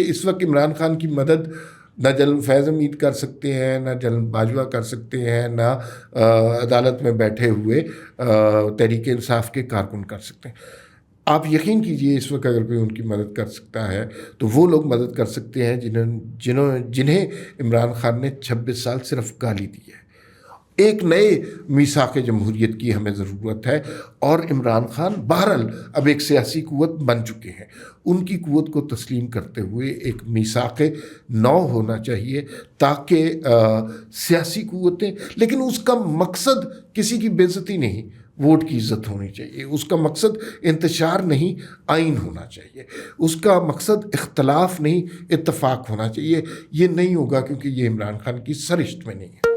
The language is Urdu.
اس وقت عمران خان کی مدد نہ جنرل فیض حمید کر سکتے ہیں، نہ جنرل باجوہ کر سکتے ہیں، نہ عدالت میں بیٹھے ہوئے تحریک انصاف کے کارکن کر سکتے ہیں۔ آپ یقین کیجئے اس وقت اگر کوئی ان کی مدد کر سکتا ہے تو وہ لوگ مدد کر سکتے ہیں جنہیں عمران خان نے 26 سال صرف گالی دی ہے۔ ایک نئے میثاق جمہوریت کی ہمیں ضرورت ہے، اور عمران خان بہرحال اب ایک سیاسی قوت بن چکے ہیں۔ ان کی قوت کو تسلیم کرتے ہوئے ایک میثاق نو ہونا چاہیے، تاکہ سیاسی قوتیں، لیکن اس کا مقصد کسی کی بے عزتی نہیں، ووٹ کی عزت ہونی چاہیے۔ اس کا مقصد انتشار نہیں، آئین ہونا چاہیے۔ اس کا مقصد اختلاف نہیں، اتفاق ہونا چاہیے۔ یہ نہیں ہوگا کیونکہ یہ عمران خان کی سرشت میں نہیں ہے۔